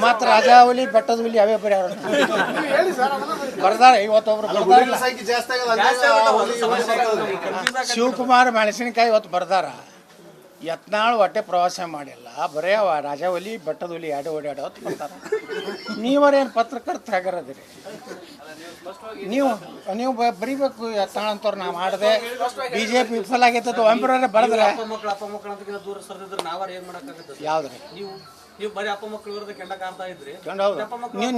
ಮತ್ತು ರಾಜಾವಲಿ ಬೆಟ್ಟದ ಹುಲಿ ಅವೇ ಬರೀ ಬರ್ದಾರ ಇವತ್ತೊಬ್ರು ಬರ್ದಾರ ಶಿವಕುಮಾರ್ ಮೆಣಸಿನಕಾಯಿ ಇವತ್ತು ಬರ್ದಾರ. ಯತ್ನಾಳ್ ಹೊಟ್ಟೆ ಪ್ರವಾಸ ಮಾಡಿಲ್ಲ, ಬರೇ ಅವ ರಾಜಾವಲಿ ಬೆಟ್ಟದ ಹುಲಿ ಓಡಾಡೋದು ಬರ್ತಾರ. ನೀವರೇನು ಪತ್ರಕರ್ತ ಆಗಿರೋದಿರಿ, ನೀವು ನೀವು ಬರೀಬೇಕು. ಯತ್ನಾಳ್ ಅಂತವ್ರು ನಾ ಮಾಡಿದೆ BJP ವಿಫಲ ಆಗೈತೆ ಒಬ್ಬರೇ ಬರೆದ್ರೆ ಯಾವ್ದ್ರಿ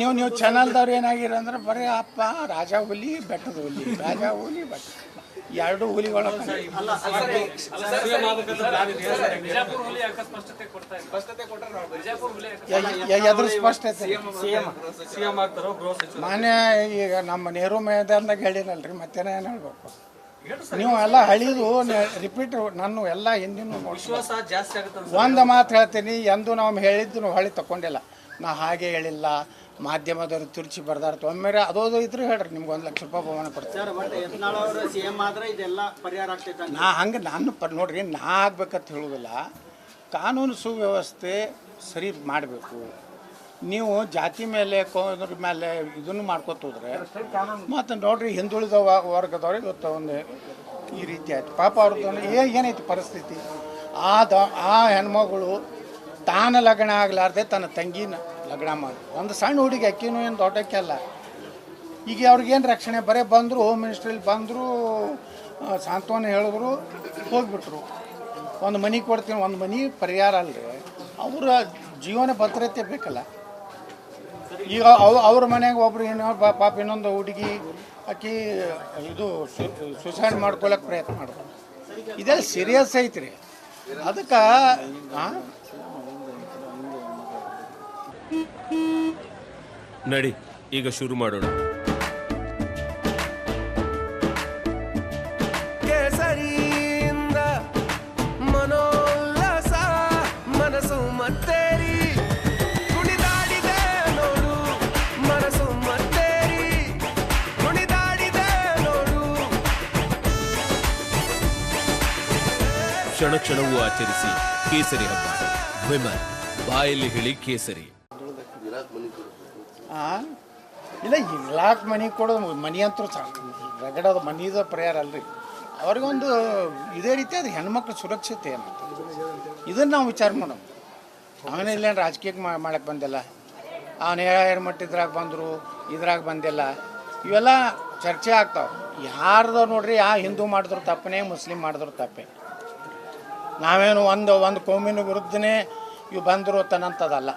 ನೀವು ಚಾನಲ್ದವ್ರು ಏನಾಗಿರ ಅಂದ್ರೆ ಬರೀ ಅಪ್ಪ ರಾಜಾ ಹುಲಿ ಬೆಟ್ಟದ ಹುಲಿ ರಾಜಾ ಹುಲಿ ಬೆಟ್ಟ ಎರಡು ಹುಲಿಗಳು ಎದ್ರ ಸ್ಪಷ್ಟತೆ ಮಾನ್ಯ ಈಗ ನಮ್ಮ ನೆಹರು ಮೈದಾನದಾಗ ಹೇಳಿನಲ್ರಿ ಮತ್ತೇನ ಏನು ಹೇಳ್ಬೇಕು. ನೀವು ಎಲ್ಲ ಹಳಿದು ರಿಪೀಟ್ ನಾನು ಎಲ್ಲ ಹಿಂದಿನ ವಿಶ್ವಾಸ ಜಾಸ್ತಿ ಆಗುತ್ತೆ. ಒಂದು ಮಾತು ಹೇಳ್ತೀನಿ, ಎಂದು ನಾವು ಹೇಳಿದ್ದು ನಾವು ಹೊಳಿ ತಗೊಂಡಿಲ್ಲ. ನಾ ಹಾಗೆ ಹೇಳಿಲ್ಲ, ಮಾಧ್ಯಮದವ್ರು ತಿರುಚಿ ಬರ್ದಾರ ಒಮ್ಮೆರೆ ಅದೋದು ಇದ್ರೆ ಹೇಳ್ರಿ, ನಿಮ್ಗೆ 1 ಲಕ್ಷ ರೂಪಾಯಿ ಬಹುಮಾನ ಕೊಡ್ತಾರೆ. ನಾ ಹಂಗೆ ನಾನು ನೋಡ್ರಿ, ನಾ ಆಗ್ಬೇಕಂತ ಹೇಳೋದಿಲ್ಲ. ಕಾನೂನು ಸುವ್ಯವಸ್ಥೆ ಸರಿ ಮಾಡಬೇಕು. ನೀವು ಜಾತಿ ಮೇಲೆ ಕೋದ್ರ ಮೇಲೆ ಇದನ್ನು ಮಾಡ್ಕೊತ ಹೋದ್ರೆ ಮತ್ತು ನೋಡ್ರಿ ಹಿಂದುಳಿದ ವರ್ಗದವ್ರಿಗೆ ಇವತ್ತು ಒಂದು ಈ ರೀತಿ ಆಯ್ತು. ಪಾಪ ಅವ್ರದ್ದು ಏನೈತಿ ಪರಿಸ್ಥಿತಿ. ಆ ಹೆಣ್ಮಗಳು ತಾನು ಲಗ್ನ ಆಗಲಾರ್ದೆ ತನ್ನ ತಂಗಿನ ಲಗ್ನ ಮಾಡಿ ಒಂದು ಸಣ್ಣ ಹುಡುಗಿ ಅಕ್ಕಿನೂ ಏನು ದೊಡ್ಡಕ್ಕೆ ಅಲ್ಲ. ಈಗ ಅವ್ರಿಗೇನು ರಕ್ಷಣೆ ಬರೀ ಬಂದರು, ಹೋಮ್ ಮಿನಿಸ್ಟ್ರಲ್ಲಿ ಬಂದರು, ಸಾಂತ್ವನ ಹೇಳಿದ್ರು, ಹೋಗಿಬಿಟ್ರು. ಒಂದು ಮನೆ ಕೊಡ್ತೀನಿ, ಒಂದು ಮನೆ ಪರಿಹಾರ ಅಲ್ರಿ, ಅವರ ಜೀವನ ಭದ್ರತೆ ಬೇಕಲ್ಲ. ಈಗ ಅವ್ರ ಮನೆಗೆ ಒಬ್ರು ಪಾಪ ಇನ್ನೊಂದು ಹುಡುಗಿ ಆಕಿ ಇದು ಸುಸೈಡ್ ಮಾಡ್ಕೊಳಕ್ಕೆ ಪ್ರಯತ್ನ ಮಾಡ್ತಾರೆ. ಇದೆಲ್ಲ ಸೀರಿಯಸ್ ಐತ್ರಿ. ಅದಕ್ಕೆ ನಡಿ ಈಗ ಶುರು ಮಾಡೋಣ. ಕೇಸರಿಯಿಂದ ಮನೋಲ್ಲಾಸ ಮನಸ್ಸು ಮತ್ತೇರಿ ಕುಣಿದಾಡಿದೆ ನೋಡು, ಮನಸ್ಸು ಮತ್ತೇರಿ ಕುಣಿದಾಡಿದೆ ನೋಡು. ಕ್ಷಣ ಕ್ಷಣವೂ ಆಚರಿಸಿ ಕೇಸರಿ ಹಬ್ಬ. ವಿಮಲ್ ಬಾಯಲ್ಲಿ ಹೇಳಿ ಕೇಸರಿ. ಇಲ್ಲ ಇರ್ಲಾಕ್ ಮನೆ ಕೊಡೋದು, ಮನೆ ಅಂತೂ ರಗಡೋದು ಮನೆದ ಪರಿಹಾರ ಅಲ್ರಿ. ಅವ್ರಿಗೊಂದು ಇದೇ ರೀತಿ ಅದು ಹೆಣ್ಮಕ್ಳು ಸುರಕ್ಷತೆ ಏನಂತ ಇದನ್ನು ನಾವು ವಿಚಾರ ಮಾಡೋಣ. ಅವನೇ ಇಲ್ಲೇನು ರಾಜಕೀಯಕ್ಕೆ ಮಾಡಕ್ಕೆ ಬಂದಿಲ್ಲ, ಅವನು ಮಟ್ಟಿದ್ರಾಗ ಬಂದರು, ಇದ್ರಾಗ ಬಂದಿಲ್ಲ, ಇವೆಲ್ಲ ಚರ್ಚೆ ಆಗ್ತಾವೆ. ಯಾರ್ದು ನೋಡ್ರಿ, ಹಿಂದೂ ಮಾಡಿದ್ರು ತಪ್ಪನೇ, ಮುಸ್ಲಿಂ ಮಾಡಿದ್ರು ತಪ್ಪೇ. ನಾವೇನು ಒಂದು ಕೋಮಿನ ವಿರುದ್ಧನೇ ಇವು ಬಂದರು ತನ್ನಂಥದ್ದಲ್ಲ.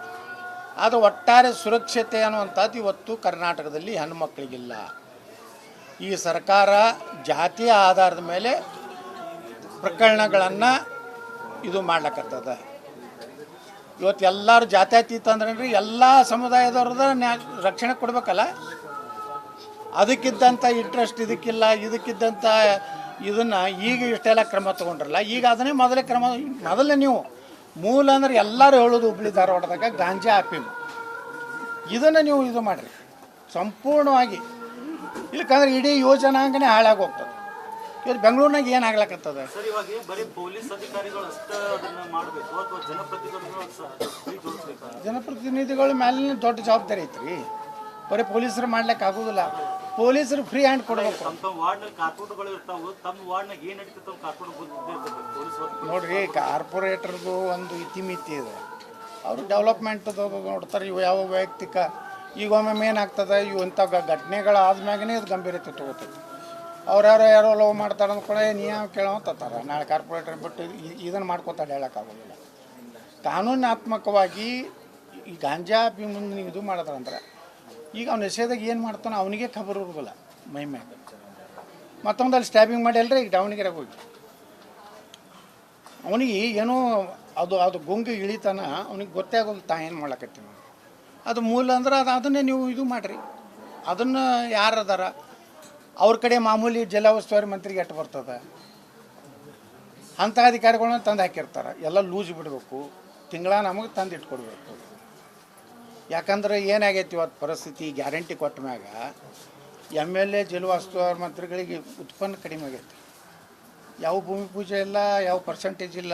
ಅದು ಒಟ್ಟಾರೆ ಸುರಕ್ಷತೆ ಅನ್ನುವಂಥದ್ದು ಇವತ್ತು ಕರ್ನಾಟಕದಲ್ಲಿ ಹೆಣ್ಣುಮಕ್ಕಳಿಗಿಲ್ಲ. ಈ ಸರ್ಕಾರ ಜಾತಿಯ ಆಧಾರದ ಮೇಲೆ ಪ್ರಕರಣಗಳನ್ನು ಇದು ಮಾಡ್ಲಕ್ಕತ್ತದ. ಇವತ್ತು ಎಲ್ಲರೂ ಜಾತ್ಯತೀತ ಅಂದ್ರೆ ಎಲ್ಲ ಸಮುದಾಯದವ್ರದ ರಕ್ಷಣೆ ಕೊಡಬೇಕಲ್ಲ. ಅದಕ್ಕಿದ್ದಂಥ ಇಂಟ್ರೆಸ್ಟ್ ಇದಕ್ಕಿಲ್ಲ, ಇದಕ್ಕಿದ್ದಂಥ ಇದನ್ನು ಈಗ ಇಷ್ಟೆಲ್ಲ ಕ್ರಮ ತೊಗೊಂಡ್ರಲ್ಲ. ಈಗ ಅದನ್ನೇ ಮೊದಲೇ ನೀವು ಮೂಲ ಅಂದ್ರೆ ಎಲ್ಲರೂ ಹೇಳೋದು ಹುಬ್ಳಿ ಧಾರವಾಡದಾಗ ಗಾಂಜಾ ಅಫೀಮ್, ಇದನ್ನು ನೀವು ಇದು ಮಾಡಿರಿ ಸಂಪೂರ್ಣವಾಗಿ. ಇಲ್ಲಕಂದ್ರೆ ಇಡೀ ಯೋಜನಾಂಗನೇ ಹಾಳಾಗಿ ಹೋಗ್ತದೆ. ಇವತ್ತು ಬೆಂಗಳೂರಿನಾಗ ಏನು ಆಗ್ಲಕ್ಕತ್ತದ? ಜನಪ್ರತಿನಿಧಿಗಳ ಮೇಲೆ ದೊಡ್ಡ ಜವಾಬ್ದಾರಿ ಐತ್ರಿ. ಬರೀ ಪೊಲೀಸರು ಮಾಡ್ಲಿಕ್ಕೆ ಆಗೋದಿಲ್ಲ. ಪೊಲೀಸರು ಫ್ರೀ ಹ್ಯಾಂಡ್ ಕೊಡಬೇಕು. ನೋಡ್ರಿ, ಕಾರ್ಪೊರೇಟರ್ದು ಒಂದು ಇತಿಮಿತಿ ಇದೆ. ಅವರು ಡೆವಲಪ್ಮೆಂಟ್ದು ನೋಡ್ತಾರೆ. ಇವು ಯಾವ ವೈಯಕ್ತಿಕ ಈಗ ಒಮ್ಮೆ ಏನಾಗ್ತದೆ, ಇವು ಇಂಥ ಘಟನೆಗಳಾದ್ಮ್ಯಾಗನೇ ಇದು ಗಂಭೀರತೆ ತೊಗೋತೈತಿ. ಯಾರೋ ಲವ್ ಮಾಡ್ತಾರೆ ಅಂದ್ಕೊಳ್ಳೆ ನೀ ಯಾವ ಕೇಳೋಂತಾರೆ. ನಾಳೆ ಕಾರ್ಪೊರೇಟರ್ ಬಿಟ್ಟು ಇದನ್ನು ಮಾಡ್ಕೊತಾರೆ, ಹೇಳೋಕ್ಕಾಗೋದಿಲ್ಲ. ಕಾನೂನಾತ್ಮಕವಾಗಿ ಈ ಗಾಂಜಾ ಮುಂದೆ ನೀವು ಇದು ಮಾಡಿದ್ರಂದ್ರೆ ಈಗ ಅವ್ನ ಎಸೆದಾಗ ಏನು ಮಾಡ್ತಾನೋ ಅವನಿಗೆ ಖಬರ್ ಇರೋದಿಲ್ಲ ಮೈ ಮ್ಯಾಗ. ಮತ್ತೊಂದಲ್ಲಿ ಸ್ಟ್ಯಾಬಿಂಗ್ ಮಾಡಿ ಅಲ್ರಿ, ಈಗ ದಾವಣಗೆರೆಗೆ ಹೋಗಿ ಅವನಿಗೆ ಏನೋ ಅದು ಗುಂಗು ಇಳಿತಾನ, ಅವನಿಗೆ ಗೊತ್ತೇ ಆಗೋದು ತಾ ಏನು ಮಾಡ್ಲಕತ್ತೀವಿ. ಅದು ಮೂಲ ಅಂದ್ರೆ ಅದನ್ನೇ ನೀವು ಇದು ಮಾಡಿರಿ. ಅದನ್ನು ಯಾರು ಅದಾರ ಅವ್ರ ಕಡೆ ಮಾಮೂಲಿ ಜಿಲ್ಲಾ ಉಸ್ತುವಾರಿ ಮಂತ್ರಿಗೆ ಎಟ್ಟು ಬರ್ತದೆ, ಅಂಥ ಅಧಿಕಾರಿಗಳನ್ನ ತಂದು ಹಾಕಿರ್ತಾರೆ. ಎಲ್ಲ ಲೂಸ್ ಬಿಡಬೇಕು, ತಿಂಗಳ ನಮಗೆ ತಂದು ಇಟ್ಕೊಡ್ಬೇಕು. ಯಾಕಂದ್ರೆ ಏನಾಗೈತಿ ಇವತ್ತು ಪರಿಸ್ಥಿತಿ, ಗ್ಯಾರಂಟಿ ಕೊಟ್ಟ ಮ್ಯಾಗ MLA ಜಿಲ್ಲಾ ಉಸ್ತುವಾರಿ ಮಂತ್ರಿಗಳಿಗೆ ಉತ್ಪನ್ನ ಕಡಿಮೆ ಆಗೈತಿ. ಯಾವ ಭೂಮಿ ಪೂಜೆ ಇಲ್ಲ, ಯಾವ ಪರ್ಸೆಂಟೇಜ್ ಇಲ್ಲ,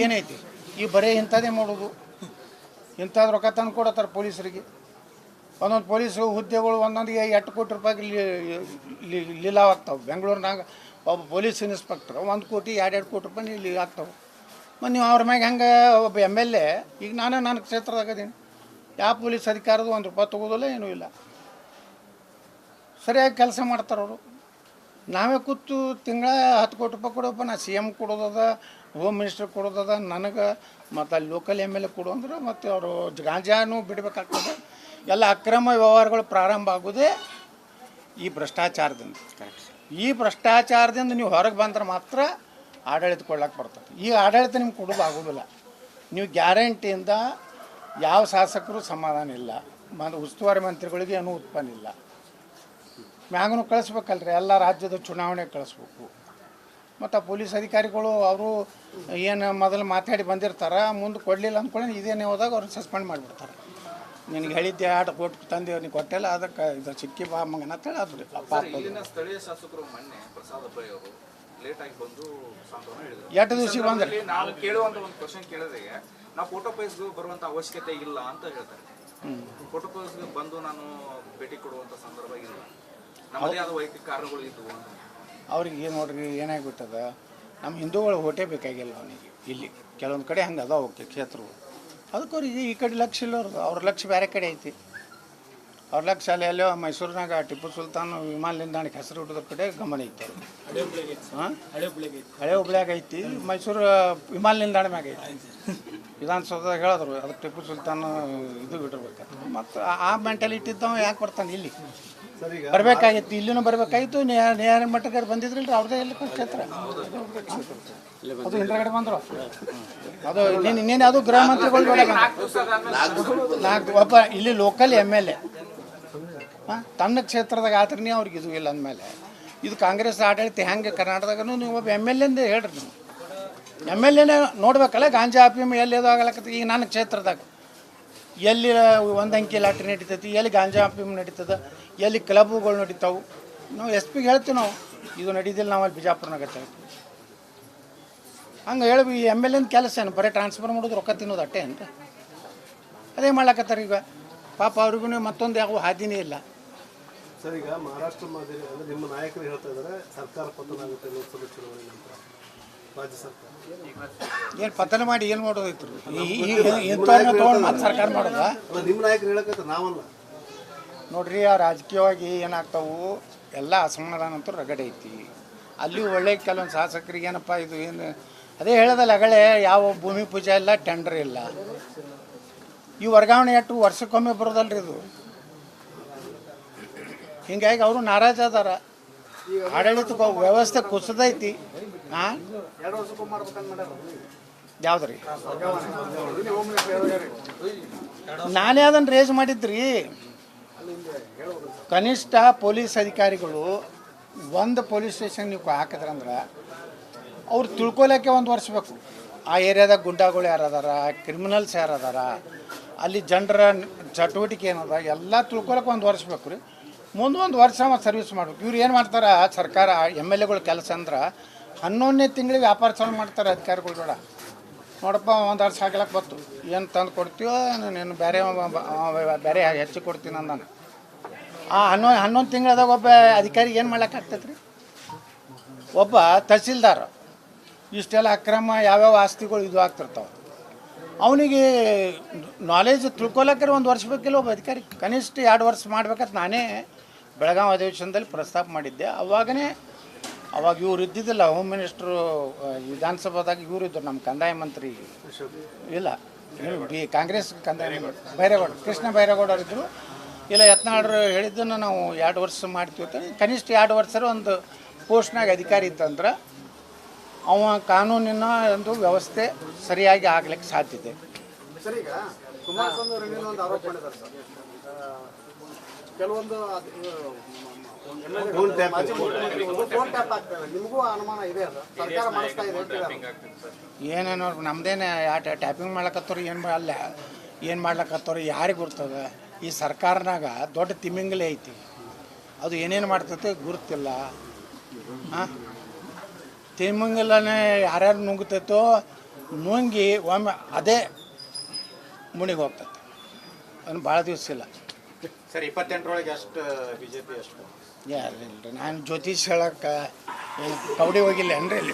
ಏನೈತಿ ಈ ಬರೀ ಇಂಥದ್ದೇ ಮಾಡೋದು. ಇಂಥದ್ದು ರೊಕ್ಕ ತಂದು ಕೊಡತ್ತಾರೆ ಪೊಲೀಸರಿಗೆ. ಒಂದೊಂದು ಪೊಲೀಸು ಹುದ್ದೆಗಳು ಒಂದೊಂದಿಗೆ 8 ಕೋಟಿ ರೂಪಾಯಿಗೆ ಲೀಲಾವ್ ಆಗ್ತಾವೆ. ಬೆಂಗಳೂರಿನಾಗ ಒಬ್ಬ ಪೊಲೀಸ್ ಇನ್ಸ್ಪೆಕ್ಟ್ರ್ 1 ಕೋಟಿ 2 ಕೋಟಿ ರೂಪಾಯಿ ಲೀವ್ ಆಗ್ತಾವೆ. ಮತ್ತು ನೀವು ಅವ್ರ ಮ್ಯಾಗ ಹೆಂಗೆ ಒಬ್ಬ MLA, ಈಗ ನಾನು ನನ್ನ ಕ್ಷೇತ್ರದಾಗದೀನಿ, ಯಾವ ಪೊಲೀಸ್ ಅಧಿಕಾರದ 1 ರೂಪಾಯಿ ತೊಗೋದಿಲ್ಲ, ಏನೂ ಇಲ್ಲ, ಸರಿಯಾಗಿ ಕೆಲಸ ಮಾಡ್ತಾರವರು. ನಾವೇ ಕೂತು ತಿಂಗಳ 10 ಕೋಟಿ ರೂಪಾಯಿ ಕೊಡೋಪ್ಪ, ನಾ CM ಕೊಡೋದದ, ಹೋಮ್ ಮಿನಿಸ್ಟರ್ ಕೊಡೋದದ, ನನಗೆ ಮತ್ತು ಅಲ್ಲಿ ಲೋಕಲ್ MLA ಕೊಡು ಅಂದ್ರೆ ಮತ್ತು ಅವರು ಗಾಂಜಾನು ಬಿಡಬೇಕಾಗ್ತದೆ. ಎಲ್ಲ ಅಕ್ರಮ ವ್ಯವಹಾರಗಳು ಪ್ರಾರಂಭ ಆಗೋದೇ ಈ ಭ್ರಷ್ಟಾಚಾರದಿಂದ. ಈ ಭ್ರಷ್ಟಾಚಾರದಿಂದ ನೀವು ಹೊರಗೆ ಬಂದ್ರೆ ಮಾತ್ರ ಆಡಳಿತ ಕೊಡ್ಲಿಕ್ಕೆ ಬರ್ತದೆ. ಈ ಆಡಳಿತ ನಿಮ್ಗೆ ಕೊಡೋದು ಆಗೋದಿಲ್ಲ. ನೀವು ಗ್ಯಾರಂಟಿಯಿಂದ ಯಾವ ಶಾಸಕರು ಸಮಾಧಾನ ಇಲ್ಲ, ಉಸ್ತುವಾರಿ ಮಂತ್ರಿಗಳಿಗೆ ಏನೂ ಉತ್ಪನ್ನ ಇಲ್ಲ. ಮ್ಯಾಗನು ಕಳಿಸ್ಬೇಕಲ್ರಿ, ಎಲ್ಲ ರಾಜ್ಯದ ಚುನಾವಣೆ ಕಳಿಸ್ಬೇಕು. ಮತ್ತು ಪೊಲೀಸ್ ಅಧಿಕಾರಿಗಳು ಅವರು ಏನು ಮೊದಲು ಮಾತಾಡಿ ಬಂದಿರ್ತಾರೆ, ಮುಂದೆ ಕೊಡಲಿಲ್ಲ ಅಂದ್ಕೊಳ್ಳಿ ಇದೇನೇ ಹೋದಾಗ ಅವ್ರನ್ನ ಸಸ್ಪೆಂಡ್ ಮಾಡಿಬಿಡ್ತಾರೆ. ನಿನಗೆ ಹೇಳಿದ್ದೆ 2 ಕೋಟಿ ತಂದೆ ನೀನು ಕೊಟ್ಟಿಲ್ಲ, ಅದಕ್ಕೆ ಇದು ಸಿಕ್ಕಿ ಬಾ ಮಗನ ಅಂತೇಳಿ ಅದು ಸ್ಥಳೀಯ ಶಾಸಕರು ಮೊನ್ನೆ ಪ್ರಸಾದ್ ಅಬ್ಬಾಯಿ ಅವರು ಲೇಟ್ ಆಗಿ ಬಂದು ಸಾಂತ್ವನ ಹೇಳಿದ್ರು. 8 ದಿವಸಕ್ಕೆ ಬಂದ್ರೆ ನಾವು ಕೇಳುವಂತ ಒಂದು ಕ್ವಶನ್ ಕೇಳಿದ್ರೆ ನಾವು ಫೋಟೋ ಪೈಸ್ ಬರುವಂತ ಅವಶ್ಯಕತೆ ಇಲ್ಲ ಅಂತ ಹೇಳ್ತಾರೆ. ಫೋಟೋ ಪೈಸ್ ಬಂದು ನಾನು ಭೇಟಿ ಕೊಡುವಂತ ಸಂದರ್ಭ ಇಲ್ಲ, ನಮ್ಮದೇ ಆದ ವೈಯಕ್ತಿಕ ಕಾರಣಗಳು ಇದ್ವು ಅಂತ. ಅವ್ರಿಗೆ ನೋಡ್ರಿ ಏನಾಗ್ಬಿಟ್ಟದ, ನಮ್ಮ ಹಿಂದೂಗಳು ಓಟೇ ಬೇಕಾಗಿಲ್ಲ ಅವನಿಗೆ. ಇಲ್ಲಿ ಕೆಲವೊಂದು ಕಡೆ ಹಂಗೆ ಅದಾವ ಕ್ಷೇತ್ರಗಳು, ಅದಕ್ಕೆ ಅವ್ರಿಗೆ ಈ ಕಡೆ ಲಕ್ಷ ಇಲ್ಲ ಅವ್ರದ್ದು. ಅವ್ರ ಲಕ್ಷ ಬೇರೆ ಕಡೆ ಐತಿ. ಅವ್ರ ಲಕ್ಷ ಅಲ್ಲೋ ಮೈಸೂರಿನಾಗ ಟಿಪ್ಪು ಸುಲ್ತಾನ್ ವಿಮಾನ ನಿಲ್ದಾಣಕ್ಕೆ ಹೆಸರು ಹಿಡಿದ್ರ ಕಡೆ ಗಮನ ಐತಿ. ಹಾಂ, ಹಳೆ ಹುಬ್ಳ್ಯಾಗ ಐತಿ, ಮೈಸೂರು ವಿಮಾನ ನಿಲ್ದಾಣ ಮ್ಯಾಗ ಐತಿ. ವಿಧಾನಸೌಧದಾಗ ಹೇಳಿದ್ರು ಅದಕ್ಕೆ ಟಿಪ್ಪು ಸುಲ್ತಾನ್ ಇದು ಬಿಟ್ಟಿರ್ಬೇಕು. ಮತ್ತು ಆ ಮೆಂಟಾಲಿಟಿ ಇದ್ದವ ಯಾಕೆ ಬರ್ತಾನೆ ಇಲ್ಲಿ? ಬರಬೇಕಾಗಿತ್ತು, ಇಲ್ಲಿನೂ ಬರಬೇಕಾಗಿತ್ತು. ನೇರ ಮಟ್ಟಕ್ಕೆ ಬಂದಿದ್ರಲ್ರಿ ಅವ್ರದ್ದೇ ಎಲ್ಲಿ ಕ್ಷೇತ್ರ, ಅದು ಹಿಂದ್ರಗಡೆ ಬಂದರು. ಅದು ನೀನು ಅದು ಗೃಹ ಮಂತ್ರಿಗಳು ಒಬ್ಬ ಇಲ್ಲಿ ಲೋಕಲ್ MLA ತನ್ನ ಕ್ಷೇತ್ರದಾಗ ಆತ್ರಿ ಅವ್ರಿಗೆ ಇದು ಇಲ್ಲ ಅಂದಮೇಲೆ ಇದು ಕಾಂಗ್ರೆಸ್ ಆಡಳಿತ ಹೆಂಗೆ ಕರ್ನಾಟಕದಾಗೂ ನೀವು ಒಬ್ಬ MLA ಅಂದೇ ಹೇಳ್ರಿ. ನೀವು MLA ನೋಡ್ಬೇಕಲ್ಲ, ಗಾಂಜಾ ಅಫೀಮ್ ಎಲ್ಲಿ ಅದು ಆಗಲಕತ್ತಿ. ಈಗ ನನ್ನ ಕ್ಷೇತ್ರದಾಗ ಎಲ್ಲಿ 1 ಅಂಕಿ ಲಾಟ್ರಿ ನಡೀತೈತಿ, ಎಲ್ಲಿ ಗಾಂಜಾ ಅಫೀಮ್ ನಡೀತದೆ, ಎಲ್ಲಿ ಕ್ಲಬ್ಗಳು ನಡೀತಾವೆ, ನಾವು SP ಹೇಳ್ತೀವಿ. ನಾವು ಇದು ನಡೀದಿಲ್ಲ, ನಾವು ಅಲ್ಲಿ ಬಿಜಾಪುರನಾಗ ಹಂಗೆ ಹೇಳಿ ಈ MLA ಕೆಲಸ ಏನು? ಬರೀ ಟ್ರಾನ್ಸ್ಫರ್ ಮಾಡೋದು, ರೊಕ್ಕ ತಿನ್ನೋದು ಅಟ್ಟೆ ಅಂತ ಅದೇ ಮಾಡ್ಲಕತ್ತಾರೆ. ಈಗ ಪಾಪ ಅವ್ರಿಗೂ ಮತ್ತೊಂದು ಯಾವ ಹಾದಿನೇ ಇಲ್ಲ. ಸರ್, ಈಗ ಮಹಾರಾಷ್ಟ್ರ ಮಾದರಿ ಅಂದರೆ ನಿಮ್ಮ ನಾಯಕರು ಹೇಳ್ತಾ ಇದ್ದಾರೆ ಸರ್ಕಾರ ಪತನ ಆಗುತ್ತೆ ಲೋಕಸಭೆ ಚುನಾವಣೆ ನಂತರ. ರಾಜ್ಯ ಸರ್ಕಾರ ಏನು ಪತನ ಮಾಡಿ ಏನು ಮಾಡೋದೈತ್ರಿ? ಇಂಥವ್ರನ್ನ ತೊಗೊಂಡು ಮತ್ತೆ ಸರ್ಕಾರ ಮಾಡೋದ? ಅಲ್ಲ, ನಿಮ್ಮ ನಾಯಕರು ಹೇಳಕತ್ತಾರೆ, ನಾವಲ್ಲ. ನೋಡ್ರಿ, ಆ ರಾಜಕೀಯವಾಗಿ ಏನಾಗ್ತಾವು ಎಲ್ಲ ಅಸಮಾಧಾನ ಅಂತೂ ರಗಡೆ ಐತಿ. ಅಲ್ಲಿ ಒಳ್ಳೆ ಕೆಲವೊಂದು ಶಾಸಕರಿಗೆ ಏನಪ್ಪ ಇದು ಏನು ಅದೇ ಹೇಳೋದಲ್ಲ ಅಗಳೇ, ಯಾವ ಭೂಮಿ ಪೂಜೆ ಇಲ್ಲ, ಟೆಂಡರ್ ಇಲ್ಲ. ಈ ವರ್ಗಾವಣೆ ಎಷ್ಟು ವರ್ಷಕ್ಕೊಮ್ಮೆ ಬರೋದಲ್ರಿ ಇದು. ಹಿಂಗಾಗಿ ಅವರು ನಾರಾಜ್ ಅದಾರ. ಆಡಳಿತ ವ್ಯವಸ್ಥೆ ಕುಸಿದೈತಿ. ಹಾಂ, ಯಾವ್ದು ರೀ? ನಾನೇ ಅದನ್ನು ರೇಸ್ ಮಾಡಿದ್ರಿ. ಕನಿಷ್ಠ ಪೊಲೀಸ್ ಅಧಿಕಾರಿಗಳು ಒಂದು ಪೊಲೀಸ್ ಸ್ಟೇಷನ್ ನೀವು ಹಾಕಿದ್ರಂದ್ರೆ ಅವ್ರು ತಿಳ್ಕೊಳಕ್ಕೆ 1 ವರ್ಷ ಬೇಕು. ಆ ಏರಿಯಾದಾಗ ಗುಂಡಾಗಳು ಯಾರದಾರ, ಕ್ರಿಮಿನಲ್ಸ್ ಯಾರದಾರ, ಅಲ್ಲಿ ಜನರ ಚಟುವಟಿಕೆ ಏನದ ಎಲ್ಲ ತಿಳ್ಕೊಳಕ್ಕೆ 1 ವರ್ಷ ಬೇಕು ರೀ. ಮುಂದೆ 1 ವರ್ಷ ಸರ್ವಿಸ್ ಮಾಡ್ಬೇಕು. ಇವ್ರು ಏನು ಮಾಡ್ತಾರೆ, ಸರ್ಕಾರ MLAಗಳ ಕೆಲಸ ಅಂದ್ರೆ 11ನೇ ತಿಂಗಳಿಗೆ ವ್ಯಾಪಾರ ಚಾಲು ಮಾಡ್ತಾರೆ ಅಧಿಕಾರಿಗಳು. ಬೇಡ ನೋಡಪ್ಪ, 1 ವರ್ಷ ಹಾಕ್ಲಕ್ಕೆ ಬತ್ತು, ಏನು ತಂದು ಕೊಡ್ತೀವೋ ನೀನು ಬೇರೆ ಹೆಚ್ಚು ಕೊಡ್ತೀನಿ ಅಂದಾನೆ. ಆ 11 ತಿಂಗಳದಾಗ ಒಬ್ಬ ಅಧಿಕಾರಿ ಏನು ಮಾಡ್ಲಿಕ್ಕಾಗ್ತೈತೆ ರೀ? ಒಬ್ಬ ತಹಸೀಲ್ದಾರ್ ಇಷ್ಟೆಲ್ಲ ಅಕ್ರಮ ಯಾವ್ಯಾವ ಆಸ್ತಿಗಳು ಇದು ಆಗ್ತಿರ್ತಾವೆ, ಅವನಿಗೆ ನಾಲೆಜ್ ತಿಳ್ಕೊಳಕ್ಕೆ 1 ವರ್ಷ ಬೇಕಿಲ್ಲ ಒಬ್ಬ ಅಧಿಕಾರಿ. ಕನಿಷ್ಠ 2 ವರ್ಷ ಮಾಡ್ಬೇಕಂತ ನಾನೇ ಬೆಳಗಾವಿ ಅಧಿವೇಶನದಲ್ಲಿ ಪ್ರಸ್ತಾಪ ಮಾಡಿದ್ದೆ. ಅವಾಗ ಇವ್ರು ಇದ್ದಿದ್ದಿಲ್ಲ, ಹೋಮ್ ಮಿನಿಸ್ಟ್ರು. ವಿಧಾನಸಭಾದಾಗ ಇವರು ಇದ್ದರು, ನಮ್ಮ ಕಂದಾಯ ಮಂತ್ರಿ ಇಲ್ಲ, ಕಾಂಗ್ರೆಸ್ ಕಂದಾಯ ಬೈರೇಗೌಡ, ಕೃಷ್ಣ ಬೈರೇಗೌಡರು ಇದ್ದರು. ಇಲ್ಲ, ಯತ್ನಾಳರು ಹೇಳಿದ್ದನ್ನು ನಾವು 2 ವರ್ಷ ಮಾಡ್ತೀವಿ ಅಂತ. ಕನಿಷ್ಠ 2 ವರ್ಷ ಒಂದು ಪೋಸ್ಟ್ನಾಗ ಅಧಿಕಾರಿ ಇತ್ತಂದ್ರೆ ಅವ ಕಾನೂನಿನ ಒಂದು ವ್ಯವಸ್ಥೆ ಸರಿಯಾಗಿ ಆಗ್ಲಿಕ್ಕೆ ಸಾಧ್ಯತೆ. ಸರ್, ಈಗ ಕುಮಾರಸ್ವಾಮಿ ಅವರು ಒಂದು ಆರೋಪ ಮಾಡಿದ್ದಾರೆ ಸರ್, ಕೆಲವೊಂದು ಫೋನ್ ಟ್ಯಾಪ್ ಆಗ್ತದೆ, ನಿಮಗೂ ಅನುಮಾನ ಇದೆ, ಅದು ಸರ್ಕಾರ ಮಾಡಿಸ್ತಾ ಇದೆ. ಏನೇನೋ ನಮ್ದೇನೆ ಟ್ಯಾಪಿಂಗ್ ಮಾಡ್ಲಕತ್ತವ್ರು, ಏನು ಮಾಡ್ಲಕತ್ತವ್ರು ಯಾರಿಗೆ ಗುರ್ತದ? ಈ ಸರ್ಕಾರನಾಗ ದೊಡ್ಡ ತಿಮಿಂಗಲೇ ಐತಿ, ಅದು ಏನೇನು ಮಾಡ್ತೈತೆ ಗುರುತಿಲ್ಲ. ಹಾಂ, ತಿಮಿಂಗಲನೇ ಯಾರ್ಯಾರು ನುಂಗ್ತೈತೋ ನುಂಗಿ ಒಮ್ಮೆ ಅದೇ ಮುಣಿಗೆ ಹೋಗ್ತದೆ ಅದನ್ನು ಭಾಳ ದಿವಸ ಇಲ್ಲ. ಸರ್ 28ರೊಳಗೆ ಎಷ್ಟು BJP ಎಷ್ಟು? ಯಾರಿಲ್ಲ ನಾನು ಜ್ಯೋತಿಷ್ ಹೇಳಕ್ಕೆ ಕವಡಿ ಹೋಗಿಲ್ಲ ಏನ್ರಿ ಅಲ್ಲಿ